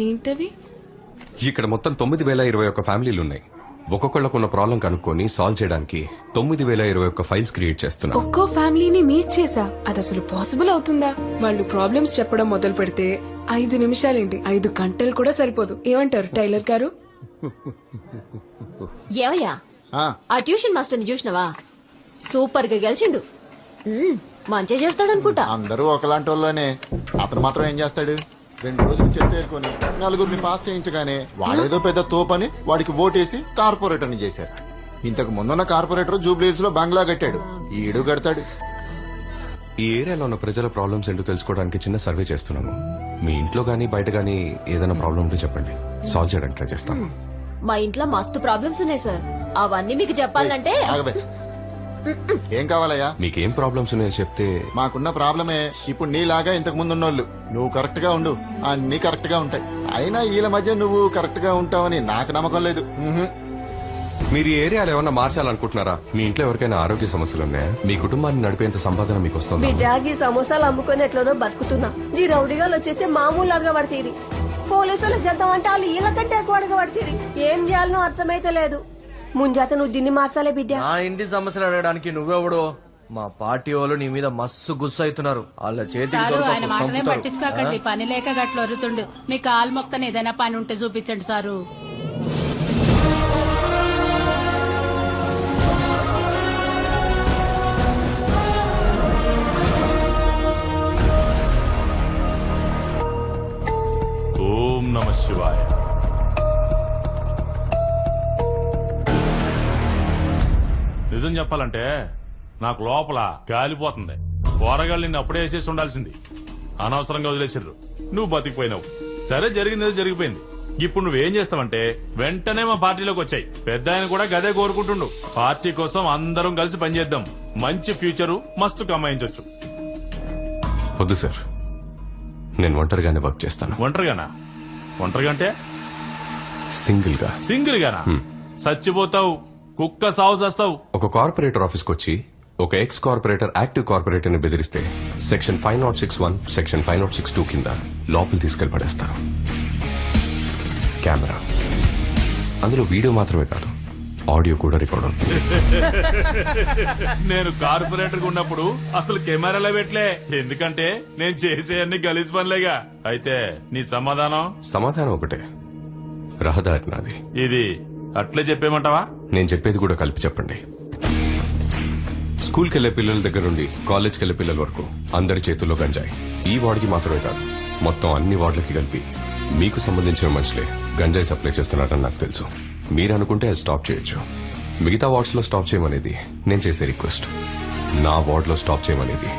ఏంటవి? ఇక్కడ మొత్తం 9,021 ఫ్యామిలీలు ఉన్నాయి. ఒక్కొక్కళ్ళకున్న ప్రాబ్లం కనుక్కొని సాల్వ్ చేయడానికి 9,021 ఫైల్స్ క్రియేట్ చేస్తున్నా. ఒక్కో ఫ్యామిలీని మీట్ చేసా. అది అసలు పాసిబుల్ అవుతుందా? వాళ్ళు ప్రాబ్లమ్స్ చెప్పడం మొదలు పెడితే 5 నిమిషాలేంటి 5 గంటలు కూడా సరిపోదు. ఏమంటారు టైలర్ గారు? ఏవయ్యా ఆ ట్యూషన్ మాస్టర్ ని చూసినవా? సూపర్ గా గెలిచిండు. మంచి చేస్తాడనుకుంటా. అందరూ ఒకలాంటి వాళ్ళనే. అతను మాత్రం ఏం చేస్తాడు? 2 రోజులు చెత్తేరుకొని నలుగురిని పాస్ చేయించగానే వాడేదో పెద్ద తోపని వాడికి ఓటేసి కార్పొరేటర్ని చేశారు. ఇంతకు ముందున్న కార్పొరేటర్ జూబ్లీహిల్స్ లో బంగ్లా కట్టాడు. ఈడు కడతాడు. ఈ ఏరియాలో ఉన్న ప్రజల ప్రాబ్లమ్స్ ఏంటో తెలుసుకోవడానికి చిన్న సర్వే చేస్తున్నాము. మీ ఇంట్లో గానీ బయట గానీ ఏదైనా ప్రాబ్లం ఉంటే చెప్పండి, సాల్వ్ చేయడానికి ట్రై చేస్తాం. మా ఇంట్లో మస్తు ప్రాబ్లమ్స్ ఉన్నాయి సార్. అవన్నీ మీకు చెప్పాలంటే ఆగబే. ఏం కావాలయ్యా? మీకేం ప్రాబ్లమ్స్ ఉన్నాయో చెప్తే. మాకున్న ప్రాబ్లమే ఇప్పుడు నీలాగా ఇంతకు ముందు ఉన్నోళ్ళు. నువ్వు కరెక్ట్ గా ఉండు, అన్ని కరెక్ట్ గా ఉంటాయి. అయినా వీళ్ళ మధ్య నువ్వు కరెక్ట్ గా ఉంటావని నాకు నమ్మకం లేదు. మీరు ఈ ఏరియాలో ఏమన్నా మార్చాలనుకుంటున్నారా? మీ ఇంట్లో ఎవరికైనా ఆరోగ్య సమస్యలు ఉన్నాయా? మీ కుటుంబాన్ని నడిపేంత సంపాదన మీకు వస్తుంది? బిడ్డాగి సమోసాలు అమ్ముకొని ఎట్లనో బతుకుతున్నా. ఈ రౌడీగాలు వచ్చేసి మామూలు అడగబడితీరి. పోలీసులు జతం అంటే వాళ్ళు వీళ్ళకంటే ఎక్కువ అడగబడితీరి. ఏం చేయాలనో అర్థమైతే లేదు. ముంజాత నువ్వు దీన్ని మార్చాలే బిడ్డ. నా ఇంటి సమస్యలు అడగడానికి నువ్వెవడో? మా పార్టీ వాళ్ళు నీ మీద మస్తు గుస్సు అవుతున్నారు. వాళ్ళ చేతికి ఆయన మాటనే పట్టించుకోకండి. పని లేక గట్ల వరుతుండు. మీ కాలు మొక్కని ఏదైనా పని ఉంటే చూపించండి సారు. ఓం నమః శివాయ. నిజం చెప్పాలంటే నాకు లోపల గాలిపోతుంది. కూరగాయలు నిన్ను అప్పుడే వేసేసి ఉండాల్సింది. అనవసరంగా వదిలేసారు. నువ్వు బతికిపోయినావు. సరే, జరిగింది జరిగిపోయింది. ఇప్పుడు నువ్వేం చేస్తావంటే వెంటనే మా పార్టీలోకి వచ్చాయి. పెద్ద ఆయన కూడా గదే కోరుకుంటుండు. పార్టీ కోసం అందరం కలిసి పనిచేద్దాం. మంచి ఫ్యూచరు మస్తు కమాయించవచ్చు. వద్దు సార్, నేను ఒంటరిగానే వర్క్ చేస్తాను. ఒంటరిగానా? ఒంటరిగా అంటే సింగిల్ గా. సింగిల్ గానా? చచ్చిపోతావు. కుక్క సాగు చేస్తావు. ఒక కార్పొరేటర్ ఆఫీస్కి వచ్చి ఒక ఎక్స్ కార్పొరేటర్ యాక్టివ్ కార్పొరేటర్ ని బెదిరిస్తే సెక్షన్ 5061, సెక్షన్ 5062 కింద లోపల తీసుకెళ్లి పడేస్తారు. కెమెరా, అందులో వీడియో మాత్రమే కాదు, ఆడియో కూడా రికార్డ్ అవుతుంది. నేను కార్పొరేటర్ ఉన్నప్పుడు అసలు కెమెరాలో పెట్టలే. ఎందుకంటే నేను చేసే అన్ని గలీజ్ పనులేగా. అయితే నీ సమాధానం? సమాధానం ఒకటే, రహదారి నాది. ఇది అట్లే చెప్పేమంటావా? నేను చెప్పేది కూడా కలిపి చెప్పండి. స్కూల్కి వెళ్లే పిల్లల దగ్గర నుండి కాలేజ్కి వెళ్లే పిల్లల వరకు అందరి చేతుల్లో గంజాయి. ఈ వార్డుకి మాత్రమే కాదు, మొత్తం అన్ని వార్డులకి కలిపి మీకు సంబంధించిన మనుషులే గంజాయి సప్లై చేస్తున్నారని నాకు తెలుసు. మీరు అనుకుంటే అది స్టాప్ చేయొచ్చు. మిగతా వార్డ్స్ లో స్టాప్ చేయమనేది నేను చేసే రిక్వెస్ట్. నా వార్డ్ లో స్టాప్ చేయమనేది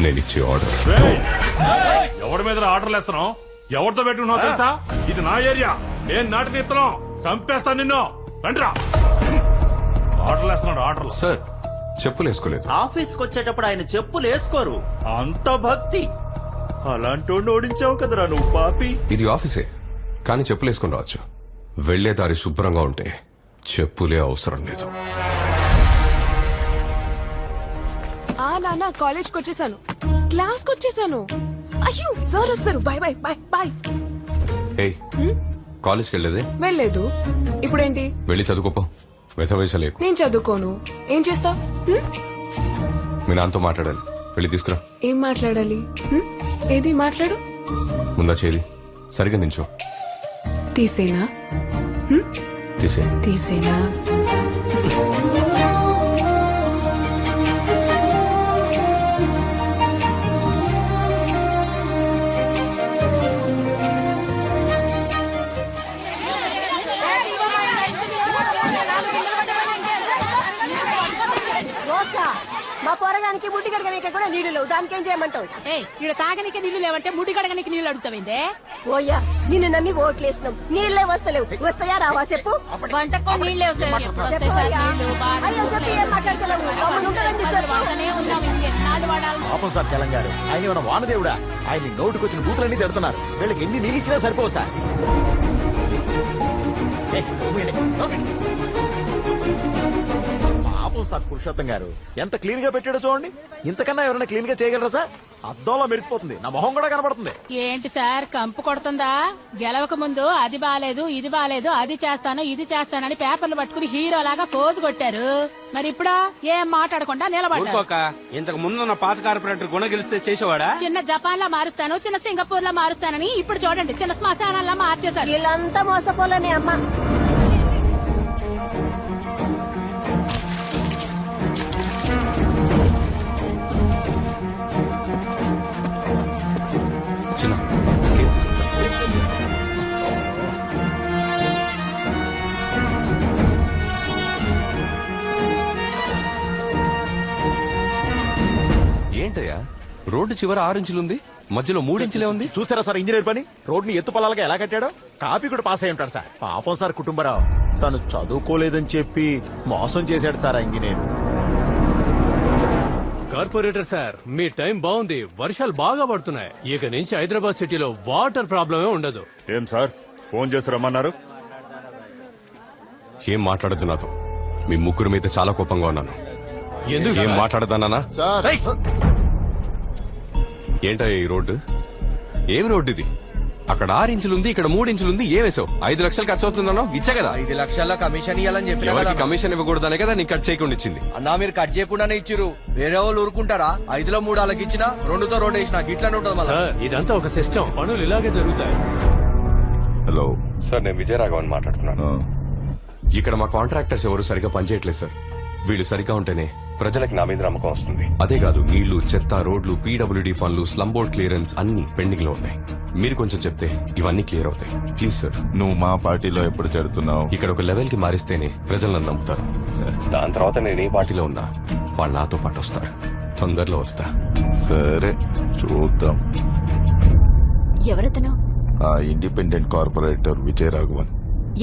నేను ఇచ్చే ఆర్డర్. ఎవరి మీద ఆర్డర్లు వేస్తున్నావు? ఎవరితో పెట్టుకున్నావు తెలుసా? ఇది నా ఏరియా. నేను నాటిని ఇస్తున్నావు. చంపేస్తాను నిన్ను. రండిరా. ఆర్డర్లు వేస్తున్నాడు. ఆర్డర్లు. సార్, చెప్పులు వేసుకోలేదు. ఆఫీస్కి వచ్చేటప్పుడు ఆయన చెప్పులు వేసుకోరు. అంత భక్తి. అలాంటి ఓడించావు కదరా నువ్వు పాపి. ఇది ఆఫీసే, కానీ చెప్పులు వేసుకుని రావచ్చు. వెళ్లే దారి శుభ్రంగా ఉంటే చెప్పులే అవసరం లేదు. నాన్న కాలేజ్కి వచ్చేసాను, క్లాస్కి వచ్చేసాను. అయ్యో సార్ వచ్చారు. Bye bye bye bye. ఏయ్, కాలేజ్కి వెళ్ళేదే? వెళ్ళలేదు. ఇప్పుడేంటి? వెళ్ళి చదువుకోపో. వెధవేషలేకు. నేను చదువుకోను. ఏం చేస్తావ్? మీ నాన్నతో మాట్లాడాలి. వెళ్ళి తీసుకురా. ఏం మాట్లాడాలి? ఏది మాట్లాడు? ముందా చేది సరిగా నించో. తీసేనా? తీసేనా? మా పొరగానికి ముట్టి కడగనీకి కూడా నీళ్లు లేవు. దానికి ఏం చేయమంటావు? ఇక్కడ తాగనికి నీళ్లు లేవంటే ముడి కడగనికి నీళ్లు అడుగుతావిందే? ఓయ్యా, నిన్ను నమ్మి ఓట్లేసినాం. నీళ్లే వస్తలేవు. వస్తాయా రావా చెప్పు. వంటకో నీళ్లే వస్తాయి. అయ్యో చెప్పి ఏం మాట్లాడతలేవు. పాపం సార్ తెలంగాణ. ఆయన ఏమైనా వానదేవుడా? ఆయన నోటుకు వచ్చిన బూతులన్నీ తిడుతున్నారు. వీళ్ళకి ఎన్ని నీళ్ళు ఇచ్చినా సరిపోవు సార్. మా పాపం సార్ పురుషోత్తం గారు ఎంత క్లీన్ గా పెట్టాడో చూడండి. ఇంతకన్నా ఎవరైనా క్లీన్ గా చేయగలరా సార్? అద్దంలో మెరిసిపోతుంది, నా మొహం కూడా కనబడుతుంది. ఏంటి సార్ కంపు కొడుతుందా? గెలవక ముందు అది బాలేదు ఇది బాలేదు అది చేస్తాను ఇది చేస్తానని పేపర్లు పట్టుకుని హీరోలాగా ఫోజు కొట్టారు. మరి ఇప్పుడు ఏం మాట్లాడకుండా నిలబడ్డారు. ఇంతకు ముందున్న పాత కార్పొరేటర్ గుణ గెలిస్తే చేసేవాడా? చిన్న జపాన్ లా మారుస్తాను చిన్న సింగపూర్ లా మారుస్తానని ఇప్పుడు చూడండి చిన్న శ్మశానాల్లో మార్చేశారు. వీళ్ళంతా మోసపోలేని అమ్మ. చిన్న స్కేల్ తీసుకుంటా. ఏంటయ్యా రోడ్డు చివర 6 ఇంచులుంది, మధ్యలో 3 ఇంచులే ఉంది. చూసారా సార్ ఇంజనీర్ పని? రోడ్ ని ఎత్తు పొలాలుగా ఎలా కట్టాడో. కాపీ కూడా పాస్ అయి ఉంటాడు సార్. పాపం సార్ కుటుంబరావు తను చదువుకోలేదని చెప్పి మోసం చేశాడు సార్ ఆ ఇంజనీర్. కార్పొరేటర్ సార్ మీ టైం బాగుంది, వర్షాలు బాగా పడుతున్నాయి. ఇక నుంచి హైదరాబాద్ సిటీలో వాటర్ ప్రాబ్లమే ఉండదు. ఏం సార్ ఫోన్ చేసి రమ్మన్నారు? ఏం మాట్లాడద్దు నాతో. మీ ముగ్గురు మీద చాలా కోపంగా ఉన్నాను. ఎందుకు ఏం మాట్లాడదానా? సార్ ఏంటయ్యా ఈ రోడ్డు? ఏం రోడ్డు ఇది? అక్కడ 6 ఇంచులుంది, ఇక్కడ 3 ఇంచులుంది. ఏమేసావు? 5 లక్షలు ఖర్చు అవుతుందన్నా ఇచ్చా కదా. 5 లక్షల కమిషన్ ఇవ్వాలని చెప్పి ఎవరికి కమిషన్ ఇవ్వకూడదనే కదా నీకు కట్ చేయకుండా ఇచ్చింది. అన్నా మీరు కట్ చేయకుండానే ఇచ్చిరు. వేరే వాళ్ళు ఊరుకుంటారా? 5లో 3 వాళ్ళకి ఇచ్చినా 2తో రోడ్ వేసిన ఇట్లానే ఉంటుంది మళ్ళీ. సార్ ఇదంతా ఒక సిస్టమ్, పనులు ఇలాగే జరుగుతాయి. హలో సార్, నేను విజయరాఘవన్ మాట్లాడుతున్నాను. ఇక్కడ మా కాంట్రాక్టర్స్ ఎవరు సరిగా పనిచేయట్లేదు సార్. వీళ్ళు సరిగా ఉంటేనే ప్రజలకు నా మీద నమ్మకం వస్తుంది. అదే కాదు, నీళ్లు, చెత్త, రోడ్లు, పీడబ్ల్యూడీ పనులు, స్లమ్ బోర్డ్ క్లియరెన్స్ అన్ని పెండింగ్ లో ఉన్నాయి. మీరు కొంచెం చెప్తే ఇవన్నీ క్లియర్ అవుతాయి. Please sir. నువ్వు మా పార్టీలో ఎప్పుడు చేరుతున్నావు? ఇక్కడ ఒక లెవెల్ కి మారిస్తేనే ప్రజలు నన్ను నమ్ముతారు. దాని తర్వాత నేను ఏ పార్టీలో ఉన్నా వాళ్ళు నాతో పాటు వస్తారు. తొందరలో వస్తా. సరే చూద్దాం. ఎవరతను? ఆ ఇండిపెండెంట్ కార్పొరేటర్ విజయరాఘవన్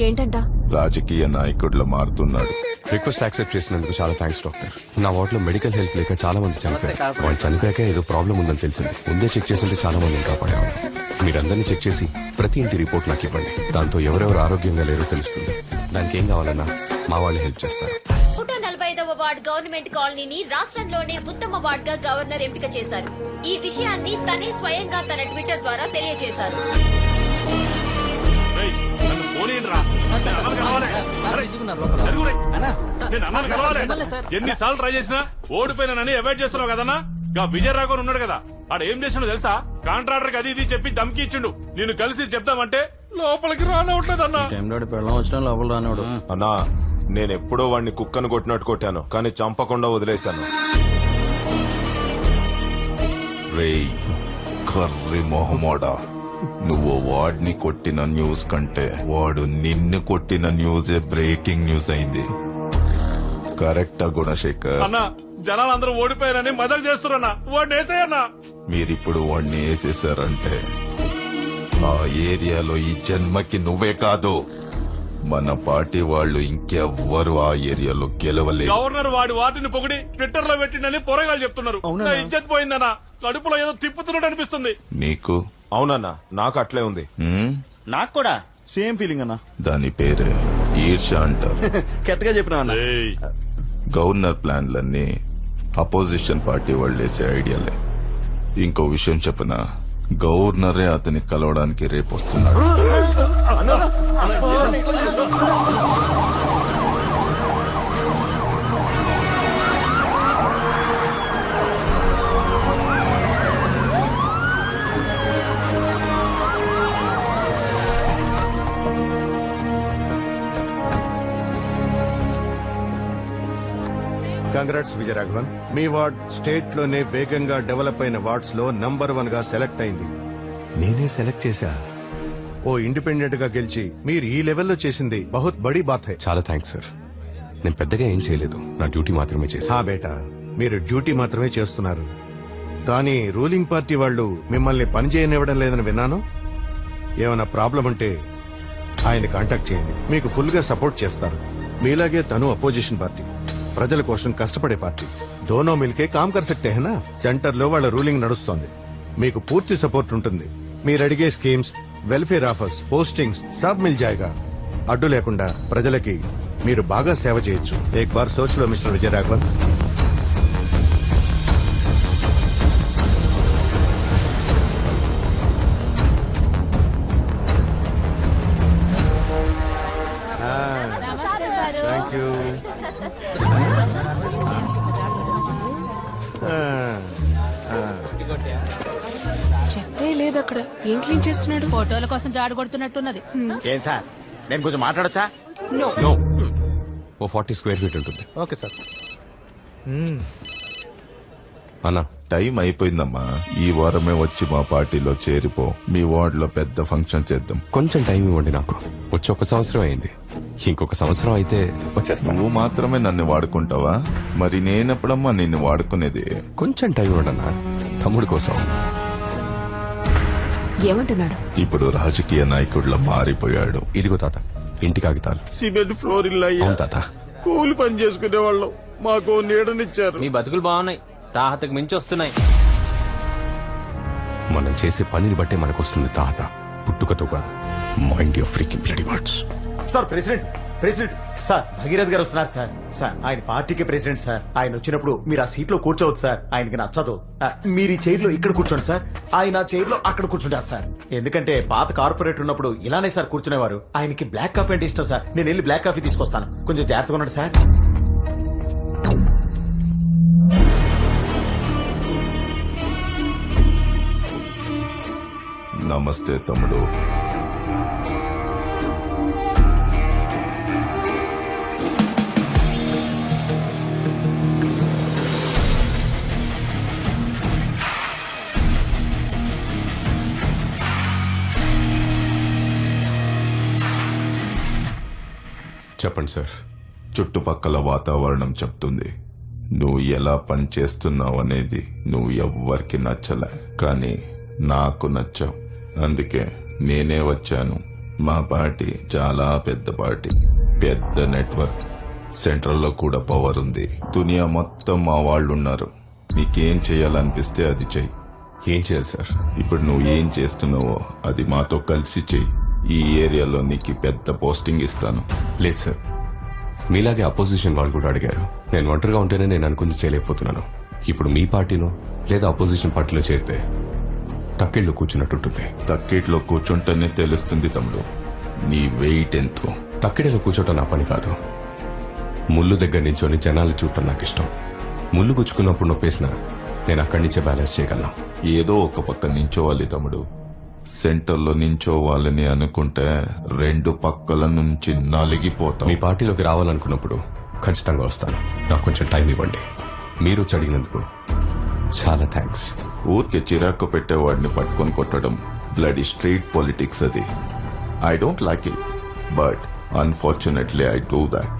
ఏంటంట? రాజకీయ నాయకుడిలో మారుతున్నాడు. రిక్వెస్ట్ యాక్సెప్ట్ చేసినందుకు చాలా థ్యాంక్స్ డాక్టర్. నా వార్డులో మెడికల్ హెల్ప్ లేక చాలా మంది చనిపోయారు. వాళ్ళు చనిపోయాక ఏదో ప్రాబ్లం ఉందని తెలిసింది. ముందే చెక్ చేస్తుంటే చాలా మందిని కాపాడేవాళ్ళు. మీరందరినీ చెక్ చేసి ప్రతి ఇంటి రిపోర్ట్ నాకు ఇవ్వండి. దాంతో ఎవరెవరు ఆరోగ్యంగా లేరో తెలుస్తుంది. దానికి ఏం కావాలన్నా మా వాళ్ళు హెల్ప్ చేస్తారు. 145వ వార్డ్ గవర్నమెంట్ కాలనీని రాష్ట్రంలోనే ఉత్తమ వార్డ్ గా గవర్నర్ ఎంపిక చేశారు. ఈ విషయాన్ని తనే స్వయంగా తన ట్విట్టర్ ద్వారా తెలియజేశారు. ఎన్నిసార్లు ట్రై చేసినా ఓడిపోయినానని అవాయిడ్ చేస్తున్నావు కదన్నా. విజయరాఘవన్ ఉన్నాడు కదా, ఆడ ఏం చేసినాడో తెలుసా? కాంట్రాక్టర్ అది ఇది చెప్పి దమ్కి ఇచ్చిండు. నేను కలిసి చెప్తామంటే లోపలికి రానవట్లేదు అన్నా. అన్నా నేను ఎప్పుడో వాడిని కుక్కను కొట్టినట్టు కొట్టాను, కానీ చంపకుండా వదిలేశాను. రేయ్ కర్రి మొహమోడా, నువ్వు వాడిని కొట్టిన న్యూస్ కంటే వాడు నిన్ను కొట్టిన న్యూసే బ్రేకింగ్ న్యూస్ అయింది. కరెక్టా గుణశేఖర్? అన్నా జనాలందరూ ఓడిపోయారని మదలు చేస్తున్నా. వాడిని వేసేయన్నా. మీరిప్పుడు వాడిని వేసేసారంటే ఆ ఏరియాలో ఈ జన్మకి నువ్వే కాదు, మన పార్టీ వాళ్ళు ఇంకెవ్వరు ఆ ఏరియాలో గెలవలేదు. గవర్నర్ వాటిని పొగిడి ట్విట్టర్ లో పెట్టిందని పొరగాలు చెప్తున్నారు. నా ఇజ్జత్ పోయిందన్నా. కడుపులో ఏదో తిప్పుతున్నట్టు అనిపిస్తుంది. నీకు? అవునన్నా నాకు అట్లే ఉంది. నాకు కూడా సేమ్ ఫీలింగ్ అన్నా. దాని పేరే ఈర్ష అంటారు. కెట్టగా చెప్పినా అన్నా. గవర్నర్ ప్లాన్లన్నీ అపోజిషన్ పార్టీ వాళ్ళు వేసే ఐడియాలే. ఇంకో విషయం చెప్పనా, గవర్నరే అతన్ని కలవడానికి రేపు వస్తున్నాడు. కంగ్రాట్స్ విజయరాఘవన్. మీ వార్డ్ స్టేట్ లోనే వేగంగా డెవలప్ అయిన వార్డ్స్ లో నంబర్ 1 గా సెలెక్ట్ అయింది. నేనే సెలెక్ట్ చేశా. ఓ ఇండిపెండెంట్ గా గెలిచి మీరు ఈ లెవెల్లో చేసింది బహుత్ బड़ी బాత్ హై. చాలా థ్యాంక్స్ సార్. నేను పెద్దగా ఏం చేయలేదు, నా డ్యూటీ మాత్రమే చేశా. బేటా, మీరు డ్యూటీ మాత్రమే చేస్తున్నారు, కానీ రూలింగ్ పార్టీ వాళ్ళు మిమ్మల్ని పని చేయనివ్వడం లేదని విన్నాను. ఏమైనా ప్రాబ్లం ఉంటే ఆయన కాంటాక్ట్ చేయండి, మీకు ఫుల్ గా సపోర్ట్ చేస్తారు. మీలాగే తను అపోజిషన్ పార్టీ, ప్రజల కోసం కష్టపడే పార్టీ. దోనో మిల్కే కామ్ కర్ సక్తే హై నా. సెంటర్ లో వాళ్ళ రూలింగ్ నడుస్తోంది, మీకు పూర్తి సపోర్ట్ ఉంటుంది. మీరు అడిగే స్కీమ్స్, వెల్ఫేర్ ఆఫర్స్, పోస్టింగ్స్ సబ్ మిల్ జాయేగా. అడ్డు లేకుండా ప్రజలకి మీరు బాగా సేవ చేయొచ్చు. ఏక్ బార్ సోచ్ లో మిస్టర్ విజయరాఘవన్. నమస్తే సారు. Thank you. చెత్తే లేదు అక్కడ. ఏం క్లీన్ చేస్తున్నాడు? ఫోటోల కోసం జాడు కొడుతున్నట్టున్నది. ఏం సార్ నేను కొంచెం మాట్లాడొచ్చా? నో. నో, ఓ 40 స్క్వేర్ ఫీట్ ఉంటుంది. Okay sir. అన్నా, టైం అయిపోయిందమ్మా. ఈ వారమే వచ్చి మా పార్టీలో చేరిపో. మీ వార్డులో పెద్ద ఫంక్షన్ చేద్దాం. కొంచెం టైం ఇవ్వండి నాకు. వచ్చి 1 సంవత్సరం అయింది. ఇంకొక సంవత్సరం అయితే వచ్చేస్తాను. నువ్వు మాత్రమే నన్ను వాడుకుంటావా? మరి నేనెప్పుడమ్మా నిన్ను వాడుకునేది? కొంచెం టైం ఇవ్వండి అన్నా, తమ్ముడి కోసం. ఏమంటున్నాడు? ఇప్పుడు రాజకీయ నాయకుడిలా మారిపోయాడు. ఇదిగో తాత, ఇంటి కాగితాలు. సిమెంట్ ఫ్లోర్ ఇల్లు అయ్యా. అవును తాత. కూలి పని చేసుకునే వాళ్ళం. మాకు నీడనిచ్చారు. మీ బతుకులు బాగున్నాయి, తాహతకు మించి వస్తున్నాయి. మనం చేసే పనిని బట్టే మనకు వస్తుంది తాత, పుట్టుకతో కాదు. Mind your freaking bloody words. Sir president sir Bhagirath గారు వస్తున్నారు సార్. సార్ ఆయన పార్టీకి ప్రెసిడెంట్ సార్. ఆయన వచ్చినప్పుడు మీరు ఆ సీట్ లో కూర్చోవచ్చు సార్. ఆయనకి నచ్చదు. మీరు ఈ చైర్ లో ఇక్కడ కూర్చోండి సార్. ఆయన చైర్ లో అక్కడ కూర్చుంటారు సార్. ఎందుకంటే పాత కార్పొరేటర్ ఉన్నప్పుడు ఇలానే సార్ కూర్చునేవారు. ఆయనకి బ్లాక్ కాఫీ అంటే ఇష్టం సార్. నేను వెళ్ళి బ్లాక్ కాఫీ తీసుకొస్తాను. కొంచెం జాగ్రత్తగా ఉండండి సార్. నమస్తే తమ్ముడు. చెప్పండి సార్. చుట్టుపక్కల వాతావరణం చెప్తుంది నువ్వు ఎలా పని చేస్తున్నావు అనేది. నువ్వు ఎవ్వరికి నచ్చలే, కానీ నాకు నచ్చావు. అందుకే నేనే వచ్చాను. మా పార్టీ చాలా పెద్ద పార్టీ, పెద్ద నెట్వర్క్. సెంట్రల్లో కూడా పవర్ ఉంది. దునియా మొత్తం మా వాళ్ళు ఉన్నారు. నీకేం చేయాలనిపిస్తే అది చెయ్యి. ఏం చేయాలి సార్? ఇప్పుడు నువ్వు ఏం చేస్తున్నావో అది మాతో కలిసి చెయ్యి. ఈ ఏరియాలో నీకు పెద్ద పోస్టింగ్ ఇస్తాను. లేదు సార్, మీలాగే అపోజిషన్ వాళ్ళు కూడా అడిగారు. నేను ఒంటరిగా ఉంటేనే నేను అనుకుంది చేయలేకపోతున్నాను. ఇప్పుడు మీ పార్టీలో లేదా అపోజిషన్ పార్టీలో చేరితే తక్కిళ్ళు కూర్చున్నట్టుంటుంది. తక్కిట్లో కూర్చుంటేనే తెలుస్తుంది తమ్ముడు నీ వెయిట్ ఎంతో. తక్కిడిలో కూర్చోటం నా పని కాదు. ముళ్ళు దగ్గర నించొని జనాలు చూడటం నాకు ఇష్టం. ముళ్ళు గుచ్చుకున్నప్పుడు నొప్పేసిన నేను అక్కడి నుంచే బ్యాలెన్స్ చేయగలను. ఏదో ఒక పక్క నించోవాలి తమ్ముడు. సెంటర్లో నించోవాలని అనుకుంటే 2 పక్కల నుంచి నలిగిపోతాం. మీ పార్టీలోకి రావాలనుకున్నప్పుడు ఖచ్చితంగా వస్తాను. నాకు కొంచెం టైం ఇవ్వండి. మీరు వచ్చి అడిగినందుకు చాలా థ్యాంక్స్. ఊరికే చిరాకు పెట్టేవాడిని పట్టుకొని కొట్టడం బ్లడీ స్ట్రీట్ పాలిటిక్స్ అది. I don't like it, but unfortunately I do that.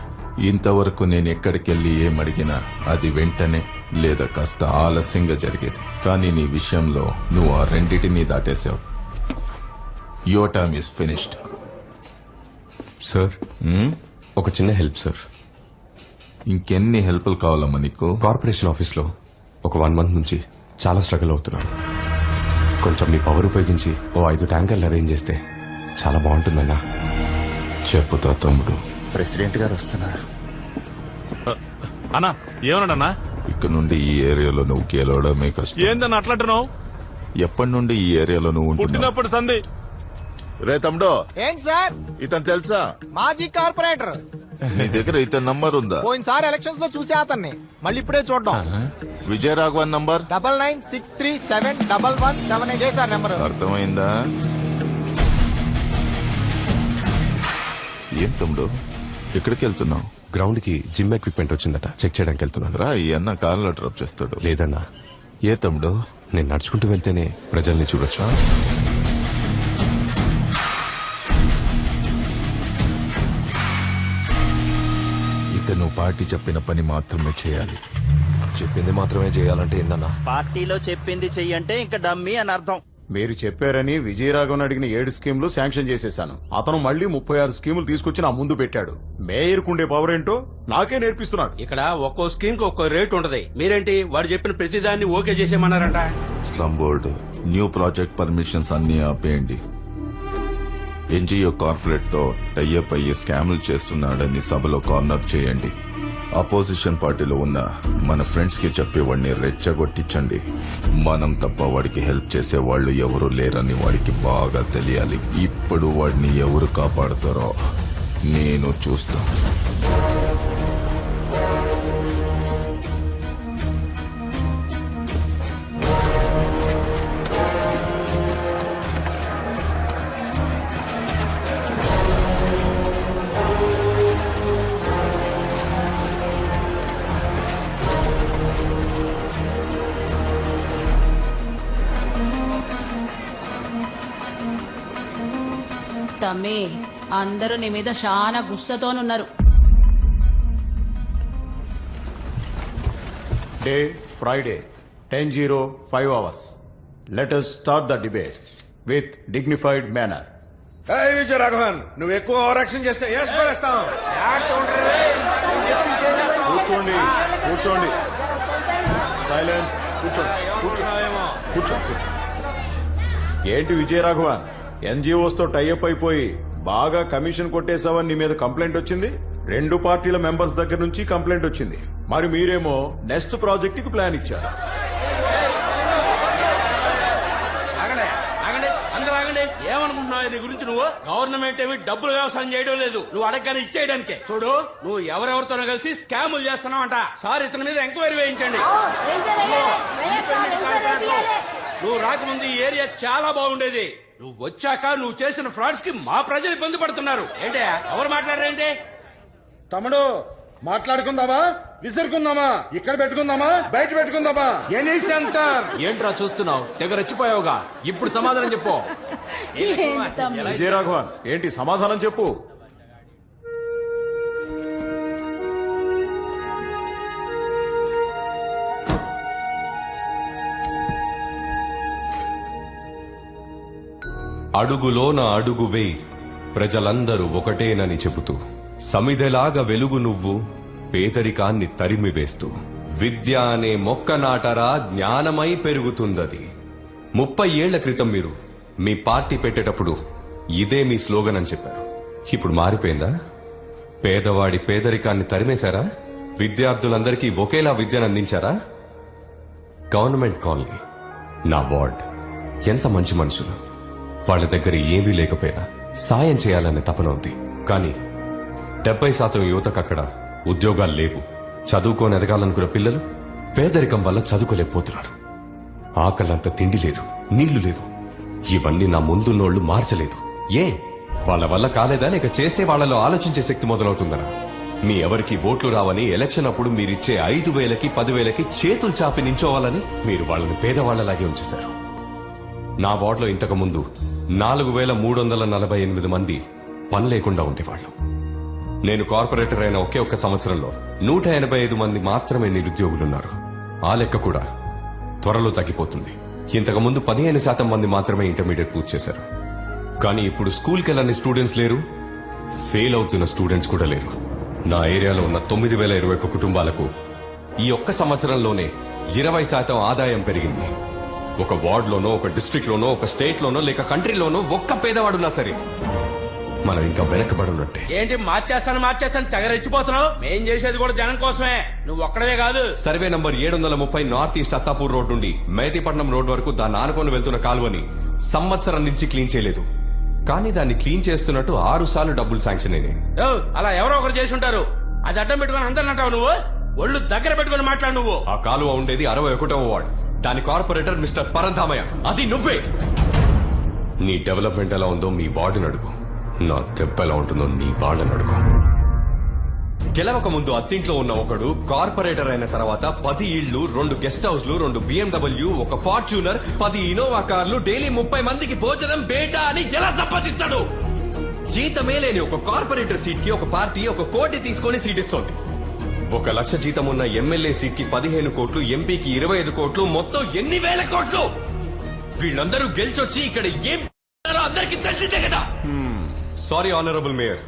ఇంతవరకు నేను ఎక్కడికెళ్ళి ఏమడిగినా అది వెంటనే లేదా కాస్త ఆలస్యంగా జరిగేది. కానీ నీ విషయంలో నువ్వు ఆ రెండిటినీ దాటేశావు. Your time is finished. Sir, ఒక చిన్న హెల్ప్ సార్. ఇంకెన్ని హెల్ప్లు కావాలమ్మా నీకు? కార్పొరేషన్ ఆఫీస్లో ఒక 1 మంత్ నుంచి చాలా స్ట్రగుల్ అవుతున్నాను. కొంచెం మీ పవర్ ఉపయోగించి ఓ 5 ట్యాంకర్లు అరేంజ్ చేస్తే చాలా బాగుంటుందన్నా. చెప్పుతా తమ్ముడు. ప్రెసిడెంట్ గారు వస్తున్నారు. అన్నా ఏమన్నాడన్నా? ఇక్కడ నుండి ఈ ఏరియాలో నువ్వు గెలవడమే కష్టం. ఏందన్నా అట్లంటున్నావు? ఎప్పటి నుండి ఈ ఏరియాలో నువ్వు ఉంటున్నావు? పుట్టినప్పుడు సంధి. రే తమ్ముడు, ఏంటి సార్? ఇతను తెలుసా? మాజీ కార్పొరేటర్. నీ దగ్గర ఇతని నంబర్ ఉందా? పోయినసారి ఎలక్షన్స్ లో చూసే అతన్ని మళ్ళీ ఇప్పుడే చూడడం. Vijayaraghavan number 99637117 sir number. అర్థమైందా? ఏం తమ్ముడు ఎక్కడికి వెళ్తున్నావు? గ్రౌండ్ కి జిమ్ ఎక్విప్మెంట్ వచ్చిందట, చెక్ చేయడానికి వెళ్తున్నాను. రా, ఈ అన్న కార్లో డ్రాప్ చేస్తాడు. లేదన్నా, ఏ తమ్ముడు? నేను నడుచుకుంటూ వెళ్తేనే ప్రజల్ని చూడొచ్చు. ఇక నువ్వు పార్టీ చెప్పిన పని మాత్రమే చేయాలి. చెప్పింది మాత్రమే చేయాలంటే ఏందన్నా? పార్టీలో చెప్పింది చెయ్యంటే ఇంకా డమ్మీ అని అర్థం. మీరు చెప్పారని విజయరాఘవన్ అడిగిన 7 స్కీములు శాంక్షన్ చేసేశాను. అతను మళ్ళీ 36 స్కీములు తీసుకొచ్చి నా ముందు పెట్టాడు. మేయర్ కుండే పవర్ ఏంటో నాకే నేర్పిస్తున్నాడు. ఇక్కడ ఒక్కో స్కీమ్ కి ఒక్కో రేట్ ఉంటది. మీరేంటి వాడు చెప్పిన ప్రతిదాన్ని ఓకే చేసేయమన్నారంట. Slum board new project permissions అన్ని ఆపేయండి. ఎన్జిఓ కార్పొరేట్ తో టైఅప్ అయ్యే స్కాములు చేస్తున్నాడని సభలో కార్నర్ చేయండి. అపోజిషన్ పార్టీలో ఉన్న మన ఫ్రెండ్స్ కి చెప్పి వాడిని రెచ్చగొట్టించండి. మనం తప్ప వాడికి హెల్ప్ చేసే వాళ్ళు ఎవరు లేరని వాడికి బాగా తెలియాలి. ఇప్పుడు వాడిని ఎవరు కాపాడుతారో నేను చూస్తా. తమ్మి, అందరూ నీ మీద చాలా గుస్సతోనున్నారు. Day Friday 10:05 hours. Let us start the debate with dignified manner. Vijaya Raghavan, నువ్వు ఎక్కువ ఓవర్ యాక్షన్ చేస్తే పడేస్తాం. కూర్చోండి కూర్చోండి, సైలెన్స్. కూర్చోండి. ఏంటి విజయరాఘవన్, ఎన్జిఓస్ తో టైఅప్ అయిపోయి బాగా కమిషన్ కొట్టేశావని నీ మీద కంప్లైంట్ వచ్చింది. 2 పార్టీల మెంబర్స్ దగ్గర నుంచి కంప్లైంట్ వచ్చింది. మరి మీరేమో నెక్స్ట్ ప్రాజెక్ట్ కి ప్లాన్ ఇచ్చారు. ఏమనుకుంటున్నావు నీ గురించి? నువ్వు గవర్నమెంట్ ఏమి డబ్బులు వ్యవసాయం చేయడం లేదు, నువ్వు అడగగానే ఇచ్చేయడానికే. చూడు, నువ్వు ఎవరెవరితోనో కలిసి స్కాములు చేస్తున్నావంట. సార్, ఇతని మీద ఎంక్వైరీ వేయించండి. నువ్వు రాకముందు ఈ ఏరియా చాలా బాగుండేది. నువ్వు వచ్చాక నువ్వు చేసిన ఫ్రాడ్స్ కి మా ప్రజలు ఇబ్బంది పడుతున్నారు. ఏంటి ఎవరు మాట్లాడారేంటి? తమ్ముడు, మాట్లాడుకుందామా, విసురుకుందామా, ఇక్కడ పెట్టుకుందామా, బయట పెట్టుకుందామా? Any centre. ఏంట్రా చూస్తున్నావు? తెగ రెచ్చిపోయావుగా. ఇప్పుడు సమాధానం చెప్పు. విజయరాఘవన్, ఏంటి సమాధానం చెప్పు. అడుగులోన అడుగు వేయి, ప్రజలందరూ ఒకటేనని చెబుతూ, సమిధెలాగా వెలుగు నువ్వు, పేదరికాన్ని తరిమివేస్తూ, విద్య అనే మొక్క నాటరా, జ్ఞానమై పెరుగుతుందది. 30 ఏళ్ల క్రితం మీరు మీ పార్టీ పెట్టేటప్పుడు ఇదే మీ స్లోగన్ అని చెప్పారు. ఇప్పుడు మారిపోయిందా? పేదవాడి పేదరికాన్ని తరిమేశారా? విద్యార్థులందరికీ ఒకేలా విద్యను అందించారా? గవర్నమెంట్ కాలనీ, నా వార్డ్, ఎంత మంచి మనుషులు. వాళ్ళ దగ్గర ఏమీ లేకపోయినా సాయం చేయాలనే తపన ఉంది. కానీ 70% యువతకు అక్కడ ఉద్యోగాలు లేవు. చదువుకొని ఎదగాలనుకున్న పిల్లలు పేదరికం వల్ల చదువుకోలేకపోతున్నారు. ఆకలంత తిండి లేదు, నీళ్లు లేవు. ఇవన్నీ నా ముందున్నోళ్లు మార్చలేదు. ఏ వాళ్ళ వల్ల కాలేదా, లేక చేస్తే వాళ్లలో ఆలోచించే శక్తి మొదలవుతుందనా? మీ ఎవరికి ఓట్లు రావని ఎలక్షన్ అప్పుడు మీరిచ్చే 5,000కి 10,000కి చేతులు చాపి నించోవాలని మీరు వాళ్ళని పేదవాళ్లలాగే ఉంచేశారు. నా వార్డులో ఇంతకు ముందు 4,348 మంది పని లేకుండా ఉండేవాళ్లు. నేను కార్పొరేటర్ అయిన ఒకే ఒక్క సంవత్సరంలో 185 మంది మాత్రమే నిరుద్యోగులున్నారు. ఆ లెక్క కూడా త్వరలో తగ్గిపోతుంది. ఇంతకు ముందు 15% మంది మాత్రమే ఇంటర్మీడియట్ పూర్తి చేశారు. కానీ ఇప్పుడు స్కూల్కి వెళ్ళని స్టూడెంట్స్ లేరు, ఫెయిల్ అవుతున్న స్టూడెంట్స్ కూడా లేరు. నా ఏరియాలో ఉన్న 9,021 కుటుంబాలకు ఈ ఒక్క సంవత్సరంలోనే 20% ఆదాయం పెరిగింది. ఒక వార్డులోనో, ఒక డిస్ట్రిక్ట్ లోనో, ఒక స్టేట్ లోనో, లేక కంట్రీలోనో ఒక్క పేదవాడున్నా సరే మనం ఇంకా వెనకబడి ఉన్నట్టే. ఏంటి మార్చేస్తాను తెగ రెచ్చిపోతున్నావు? మేం చేసేది కూడా జనం కోసమే, నువ్వు ఒక్కడవే కాదు. Survey number 730 north east Attapur road నుండి మేతిపట్నం రోడ్ వరకు దాన్ని ఆనుకొని వెళ్తున్న కాలువని సంవత్సరం నుంచి క్లీన్ చేయలేదు. కానీ దాన్ని క్లీన్ చేస్తున్నట్టు 6 సార్లు డబ్బులు శాంక్షన్ అయినాయి. అలా ఎవరో ఒకరు చేసి ఉంటారు. అది అడ్డం పెట్టుకుని అందరిని అంటావు నువ్వు. ఒళ్ళు దగ్గర పెట్టుకుని మాట్లాడు నువ్వు. ఆ కాలువ ఉండేది 61వ వార్డ్. దాని కార్పొరేటర్ మిస్టర్ పరంధామయ్య, అది నువ్వే. నీ డెవలప్మెంట్ ఎలా ఉందో మీ వార్డుని అడుగు, నా దెబ్బ ఎలా ఉంటుందో నీ వాళ్ళని అడుగు. గెలవక ముందు అత్తింట్లో ఉన్న ఒకడు కార్పొరేటర్ అయిన తర్వాత 10 ఇళ్లు, 2 గెస్ట్ హౌస్లు, 2 BMW, ఒక ఫార్చ్యూనర్, 10 ఇనోవా కార్లు, డైలీ 30 మందికి భోజనం బేటా అని ఎలా సంపాదిస్తాడు? జీతమే లేని ఒక కార్పొరేటర్ సీట్ కి ఒక పార్టీ 1 కోటి తీసుకొని సీట్ ఇస్తోంది. 1 లక్ష జీతం ఉన్న ఎమ్మెల్యే సీట్ కి 15 కోట్లు, ఎంపీకి 25 కోట్లు, మొత్తం ఎన్ని వేల కోట్లు? వీళ్ళందరూ గెలిచొచ్చి ఇక్కడ ఏం అందరికి తెలిసిందే కదా. సారీ ఆనరబుల్ మేయర్,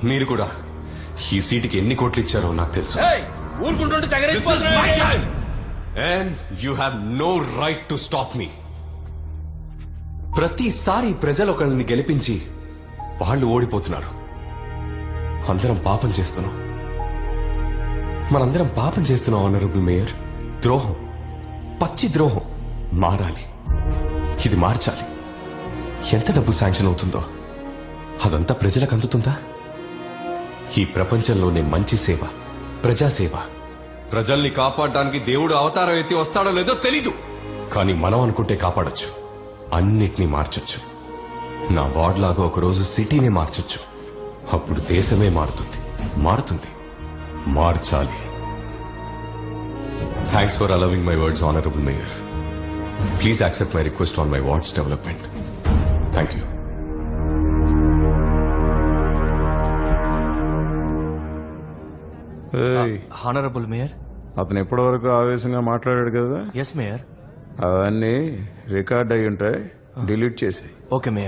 మీరు కూడా ఈ సీటుకి ఎన్ని కోట్లు ఇచ్చారో నాకు తెలుసు. ఊరుకుంటుంటే and you have no right to stop me. ప్రతిసారి ప్రజలు ఒకరిని గెలిపించి వాళ్ళు ఓడిపోతున్నారు. అందరం పాపం చేస్తున్నాం. మనందరం పాపం చేస్తున్నాం ఆనరబుల్ మేయర్. ద్రోహం, పచ్చి ద్రోహం. మారాలి. ఇది మార్చాలి. ఎంత డబ్బు శాంక్షన్ అవుతుందో అదంతా ప్రజలకు అందుతుందా? ఈ ప్రపంచంలోనే మంచి సేవ ప్రజాసేవ. ప్రజల్ని కాపాడడానికి దేవుడు అవతారం ఎత్తి వస్తాడో లేదో తెలీదు, కానీ మనం అనుకుంటే కాపాడొచ్చు. అన్నిటినీ మార్చొచ్చు. నా వార్డ్ లాగా ఒకరోజు సిటీనే మార్చొచ్చు. అప్పుడు దేశమే మారుతుంది. మార్చాలి. Thanks for allowing my words honourable mayor. Please accept my request on my wards development. Thank you. Honourable mayor. అతను ఇప్పటి వరకు ఆవేశంగా మాట్లాడాడు కదా? Yes mayor. అవన్నీ రికార్డ్ అయి ఉంటాయి, డిలీట్ చేసి. Okay mayor.